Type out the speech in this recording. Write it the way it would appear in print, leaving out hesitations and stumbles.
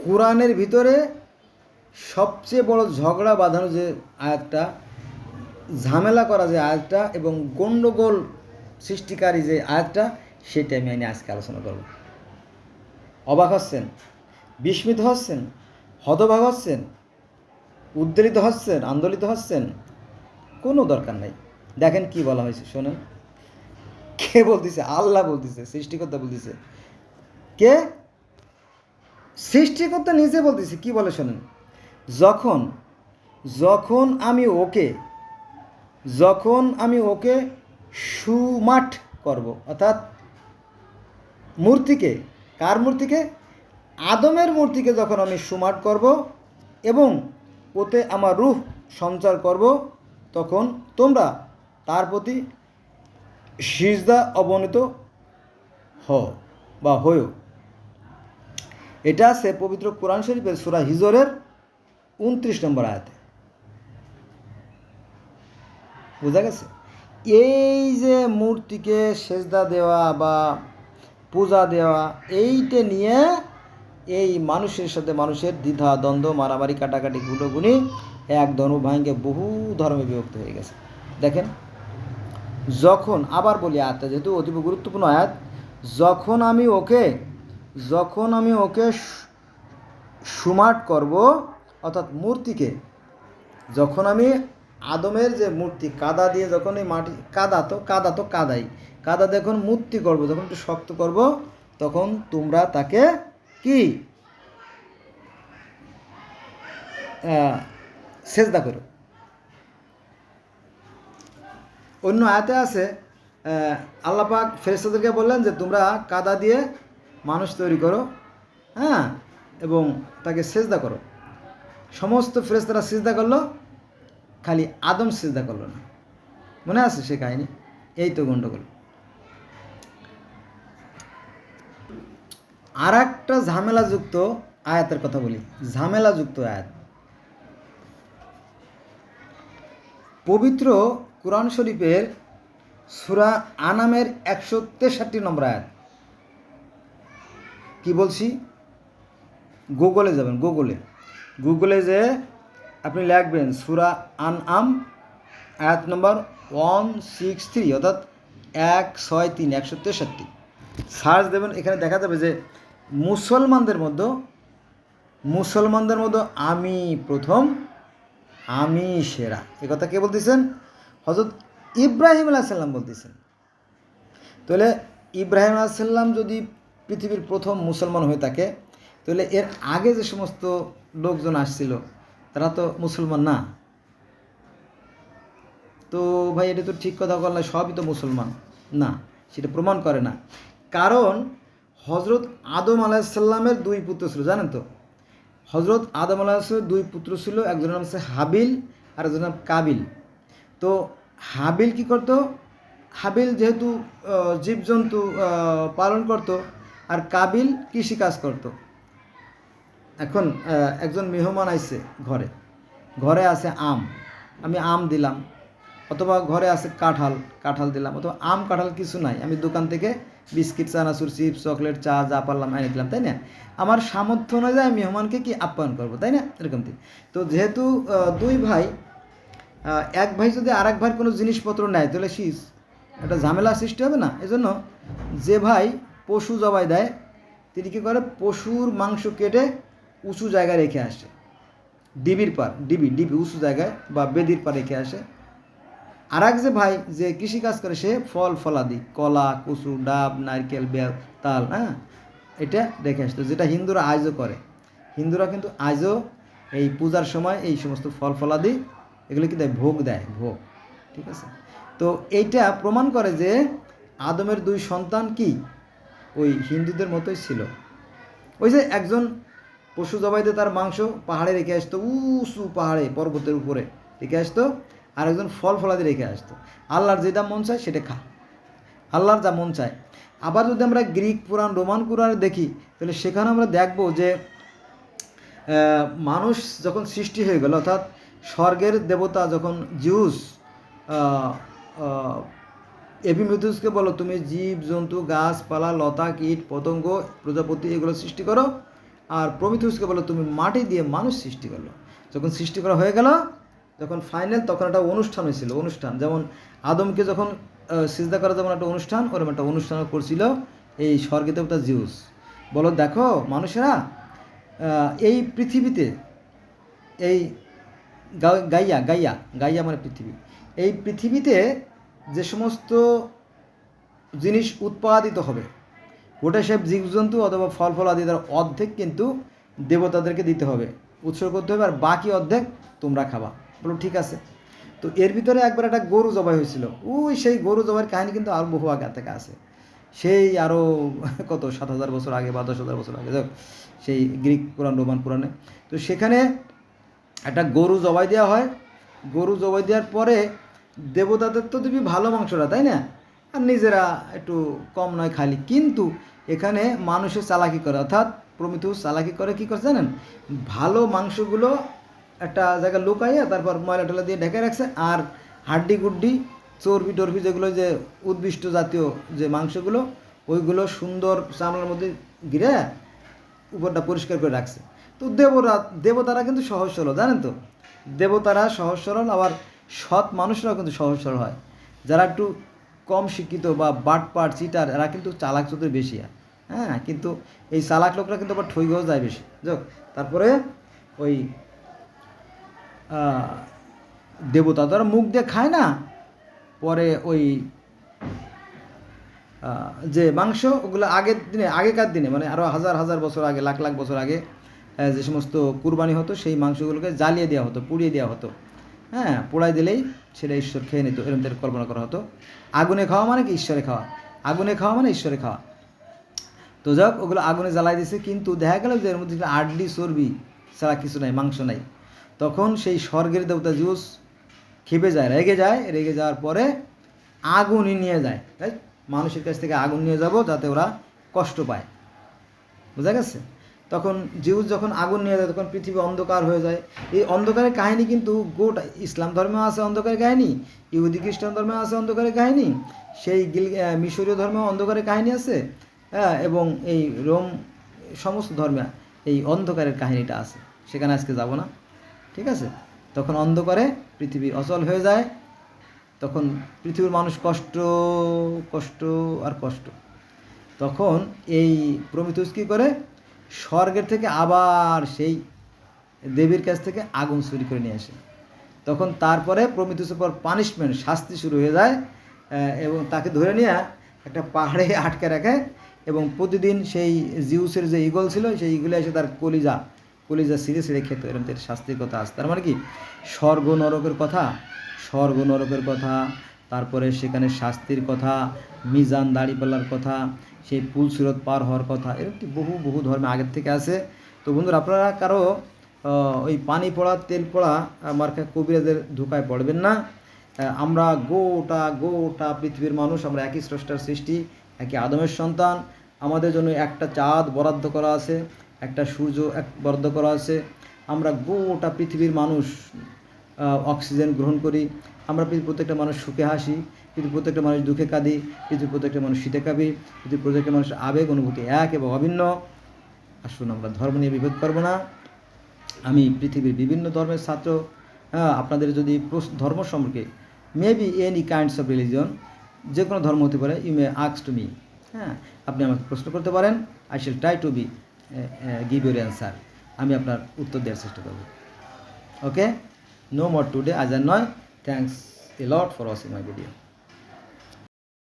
কোরআনের ভিতরে সবচেয়ে বড় ঝগড়া বাঁধানো যে আয়াতটা, ঝামেলা করা যে আয়াতটা এবং গণ্ডগোল সৃষ্টিকারী যে আয়াতটা, সেটা আমি আজকে আলোচনা করব। অবাক হচ্ছেন, বিস্মিত হচ্ছেন, হতভাগ হচ্ছেন, উদ্বেলিত হচ্ছেন, আন্দোলিত হচ্ছেন? কোনো দরকার নাই। দেখেন কি বলা হয়েছে, শোনেন। কে বলতেছে? আল্লাহ বলতেছে, সৃষ্টিকর্তা বলতেছে। কে? সৃষ্টিকর্তা নিজে বলতেছে। কি বলে শোনেন। যখন যখন আমি ওকে সুমাঠ করব, অর্থাৎ মূর্তিকে, কার মূর্তিকে? আদমের মূর্তিকে যখন আমি সুমাঠ করব এবং ওতে আমার রূহ সঞ্চার করব, তখন তোমরা তার প্রতি সিজদা অবনীত হও বা হও। এটা আছে পবিত্র কোরআন শরীফের সূরা হিজরের 29 নম্বর আয়াতে। বোঝা গেছে? এই যে মূর্তিকে সেজদা দেওয়া বা পূজা দেওয়া, এইটা নিয়ে এই মানুষের সাথে মানুষের দ্বিধা দ্বন্দ্ব, মারামারি, কাটাকাটি, গুলোগুনি, এক ধর্ম ভাঙ্গে বহু ধর্মে বিভক্ত হয়ে গেছে। দেখেন, যখন, আবার বলি আয়াতটা যেহেতু অতীব গুরুত্বপূর্ণ আয়াত, যখন আমি ওকে সুমাট করব, অর্থাৎ মূর্তিকে, যখন আমি আদমের যে মূর্তি, কাদা দিয়ে যখন এই মাটি, কাদাই, কাদা যখন মূর্তি করব, যখন একটু শক্ত করব, তখন তোমরা তাকে কি সেজদা করো। অন্য আয়াতে আছে, আল্লাহ পাক ফেরেশতাদেরকে বললেন যে তোমরা কাদা দিয়ে মানুষ তৈরি করো, হ্যাঁ, এবং তাকে সেজদা করো। সমস্ত ফেরেশতারা সিজদা করলো, খালি আদম সিজদা করলো না। মনে আছে সে কাহিনী? এই তো গণ্ডগোল। আর একটা ঝামেলাযুক্ত আয়াতের কথা বলি, ঝামেলাযুক্ত আয়াত। পবিত্র কোরআন শরীফের সূরা আনামের 163 নম্বর আয়াত। কি বলছি? গুগলে যাবেন, গুগলে যে আপনি লিখবেন সূরা আনআম আয়াত নম্বর 163, অর্থাৎ 163, 163 সার্চ দেবেন। এখানে দেখা যাবে যে মুসলমানদের মধ্যে আমি প্রথম, আমি সেরা। এ কথা কে বলতেছেন? হযরত ইব্রাহিম আলাইহিস সালাম বলতেছেন। তাহলে ইব্রাহিম আলাইহিস সালাম যদি পৃথিবীর প্রথম মুসলমান হয়ে থাকে, তাহলে এর আগে যে সমস্ত লোকজন আসছিল তারা তো মুসলমান না। তো ভাই, এটা তো ঠিক কথা বললে, সবই তো মুসলমান না, সেটা প্রমাণ করে না। কারণ হজরত আদম আলাইহিস সালামের দুই পুত্র ছিল, জানেন তো? হজরত আদম আলাইহিস সালামের দুই পুত্র ছিল, একজনের নাম হচ্ছে হাবিল আর একজনের নাম কাবিল। তো হাবিল কি করত? হাবিল যেহেতু জীবজন্তু পালন করত, আর কাবিল কৃষিকাজ করত। এখন একজন মেহমান আইছে ঘরে আছে আম, আমি আম দিলাম, অথবা ঘরে আছে কাঁঠাল দিলাম, অথবা আম কাঁঠাল কিছু নাই, আমি দোকান থেকে বিস্কিট, চানাচুর, চিপস, চকলেট, চা যা পারলাম এনে দিলাম, তাই না? আমার সামর্থ্য অনুযায়ী মেহমানকে কি আপ্যায়ন করবো, তাই না? এরকম। তো যেহেতু দুই ভাই, এক ভাই যদি আর এক ভাইয়ের কোনো জিনিসপত্র নেয়, তাহলে একটা ঝামেলা সৃষ্টি হবে না? এজন্য যে ভাই পশু জবাই দেয়, তিনি কী করে? পশুর মাংস কেটে উঁচু জায়গায় রেখে আসে, ডিবি উঁচু জায়গায় বা বেদির পর রেখে আসে। আর এক যে ভাই যে কৃষিকাজ করে, সে ফলাদি, কলা, কচু, ডাব, নারকেল, বেল, তাল, হ্যাঁ, এটা রেখে আসতো, যেটা হিন্দুরা আজও করে। হিন্দুরা কিন্তু আজও এই পূজার সময় এই সমস্ত ফলাদি এগুলো কি দেয়? ভোগ দেয়, ভোগ। ঠিক আছে? তো এইটা প্রমাণ করে যে আদমের দুই সন্তান কি ওই হিন্দুদের মতোই ছিল। ওই যে একজন পশু জবাই দিয়ে তার মাংস পাহাড়ে রেখে আসতো, উঁচু পাহাড়ে, পর্বতের উপরে রেখে আসতো, আর একজন ফলাদি রেখে আসতো। আল্লাহর যেটা মন চায় সেটা খা, আল্লাহর যা মন চায়। আবার যদি আমরা গ্রিক পুরাণ, রোমান পুরাণে দেখি, তাহলে সেখানে আমরা দেখব যে মানুষ যখন সৃষ্টি হয়ে গেল, অর্থাৎ স্বর্গের দেবতা যখন জিউস এপিমেথিউসকে বলো, তুমি জীব জন্তু, গাছপালা, লতা, কীট পতঙ্গ, প্রজাপতি এগুলো সৃষ্টি করো, আর প্রমিথিউসকে বললো তুমি মাটি দিয়ে মানুষ সৃষ্টি করলো। যখন সৃষ্টি করা হয়ে গেল, যখন ফাইনাল, তখন একটা অনুষ্ঠান হয়েছিল। অনুষ্ঠান যেমন আদমকে যখন সিজদা করা যেমন একটা অনুষ্ঠান, ওরকম একটা অনুষ্ঠান করছিল এই স্বর্গে দেবতা জিউস। বলো দেখো মানুষেরা, এই পৃথিবীতে এই গাইয়া গাইয়া গাইয়া মানে পৃথিবী, এই পৃথিবীতে যে সমস্ত জিনিস উৎপাদিত হবে ওটা সব জীবজন্তু অথবা ফল ফল আদি তার অর্ধেক কিন্তু দেবতাদেরকে দিতে হবে, উৎসর্গ করতে হবে, আর বাকি অর্ধেক তোমরা খাবা। বলো ঠিক আছে। তো এর ভিতরে একবার একটা গরু জবাই হয়েছিল। ওই সেই গরু জবাইয়ের কাহিনী কিন্তু আরও বহু আগে থেকে আছে, সেই আরও কত 7,000 বছর আগে বা 10,000 বছর আগে, যাক সেই গ্রিক পুরাণ রোমান পুরাণে। তো সেখানে একটা গরু জবাই দেওয়া হয়। গরু জবাই দেওয়ার পরে দেবতাদের তো দিবি ভালো মাংসটা, তাই না, আর নিজেরা একটু কম নয় খালি। কিন্তু এখানে মানুষের চালাকি করে, অর্থাৎ প্রমিথিউস চালাকি করে, কী করছে জানেন, ভালো মাংসগুলো একটা জায়গায় লুকাইয়া তারপর ময়লা টয়লা দিয়ে ঢেকে রাখছে, আর হাড্ডি গুড্ডি চর্বি টর্বি যেগুলো যে উদ্ভিষ্ট জাতীয় যে মাংসগুলো, ওইগুলো সুন্দর চামড়ার মধ্যে ঘিরে উপরটা পরিষ্কার করে রাখছে। তো দেবতারা কিন্তু সহজ সরল, জানেন তো, দেবতারা সহজ সরল, আবার সৎ মানুষরাও কিন্তু সহজ সরল হয়। যারা একটু কম শিক্ষিত বা বাটপাট চিটার, এরা কিন্তু চালাক চতুর বেশি হয়। হ্যাঁ, কিন্তু এই চালাক লোকরা কিন্তু আবার ঠইগেও যায় বেশি। যাক, তারপরে ওই দেবতা তারা মুখ দিয়ে খায় না, পরে ওই যে মাংস ওগুলো আগেকার দিনে মানে আরও হাজার হাজার বছর আগে, লাখ লাখ বছর আগে যে সমস্ত কুরবানি হতো, সেই মাংসগুলোকে জ্বালিয়ে দেওয়া হতো, পুড়িয়ে দেওয়া হতো। হ্যাঁ, পোড়াই দিলেই সেটা ঈশ্বর খেয়ে নিত, এরকম কল্পনা করা হতো। আগুনে খাওয়া মানে কি ঈশ্বরে খাওয়া, আগুনে খাওয়া মানে ঈশ্বরে খাওয়া। তো যাক, ওগুলো আগুনে জ্বালাই দিয়েছে, কিন্তু দেখা গেল যে এর মধ্যে আড্ডি চর্বি ছাড়া কিছু নাই, মাংস নাই। তখন সেই স্বর্গের দেবতা জিউস ক্ষেপে যায়, রেগে যাওয়ার পরে আগুনই নিয়ে যায়, তাই মানুষের কাছ থেকে আগুন নিয়ে যাব যাতে ওরা কষ্ট পায়, বোঝা গেছে। তখন জিউস যখন আগুন নিয়ে যায় তখন পৃথিবী অন্ধকার হয়ে যায়। এই অন্ধকারের কাহিনী কিন্তু গোটা ইসলাম ধর্মেও আছে, অন্ধকারের কাহিনী ইহুদি খ্রিস্টান ধর্মেও আছে, অন্ধকারের কাহিনী সেই মিশরীয় ধর্মেও অন্ধকারের কাহিনী আছে, হ্যাঁ, এবং এই রোম সমস্ত ধর্মে এই অন্ধকারের কাহিনীটা আছে। সেখানে আজকে যাব না, ঠিক আছে। তখন অন্ধকারে পৃথিবী অচল হয়ে যায়, তখন পৃথিবীর মানুষ কষ্ট কষ্ট আর কষ্ট। তখন এই প্রমিথিউস কী করে, স্বর্গের থেকে আবার সেই দেবীর কাছ থেকে আগুন চুরি করে নিয়ে আসে। তখন তারপরে প্রমিথিউসের পর পানিশমেন্ট, শাস্তি শুরু হয়ে যায়, এবং তাকে ধরে নিয়ে একটা পাহাড়ে আটকে রাখে, এবং প্রতিদিন সেই জিউসের যে ইগল ছিল সেই ইগলে এসে তার কলিজা ছিঁড়ে খেত। এরকম শাস্তির কথা আছে। তার মানে কি, স্বর্গ নরকের কথা, তারপরে সেখানে শাস্তির কথা, মিজান দাড়িপাল্লার কথা, সেই পুল সিরত পার হওয়ার কথা, এরকম বহু বহু ধর্মে আগের থেকে আছে। তো বন্ধুরা, আপনারা কারো ওই পানি পড়া তেল পড়া মার্কা কবিরাজের ধোকায় পড়বেন না। আমরা গোটা পৃথিবীর মানুষ, আমরা একই স্রষ্টার সৃষ্টি, একই আদমের সন্তান। আমাদের জন্য একটা চাঁদ বরাদ্দ করা আছে, একটা সূর্য বরাদ্দ করা আছে। আমরা গোটা পৃথিবীর মানুষ অক্সিজেন গ্রহণ করি। আমরা পৃথিবীর প্রত্যেকটা মানুষ সুখে হাসি, পৃথিবীর প্রত্যেকটা মানুষ দুঃখে কাঁদি, পৃথিবীর প্রত্যেকটা মানুষ শীতে কাঁপি, পৃথিবীর প্রত্যেকটা মানুষের আবেগ অনুভূতি এক এবং অভিন্ন। আসুন, আমরা ধর্ম নিয়ে বিভেদ করব না। আমি পৃথিবীর বিভিন্ন ধর্মের ছাত্র। আপনাদের যদি ধর্ম সম্পর্কে maybe any kinds of religion, যে কোনো ধর্ম হতে পারে, you may ask to me. হ্যাঁ, আপনি আমাকে প্রশ্ন করতে পারেন। I shall try to be give your answer. আমি আপনার উত্তর দেওয়ার চেষ্টা করব। ওকে, নো মোর টুডে, আজ আর নয়। Thanks a lot for watching my video.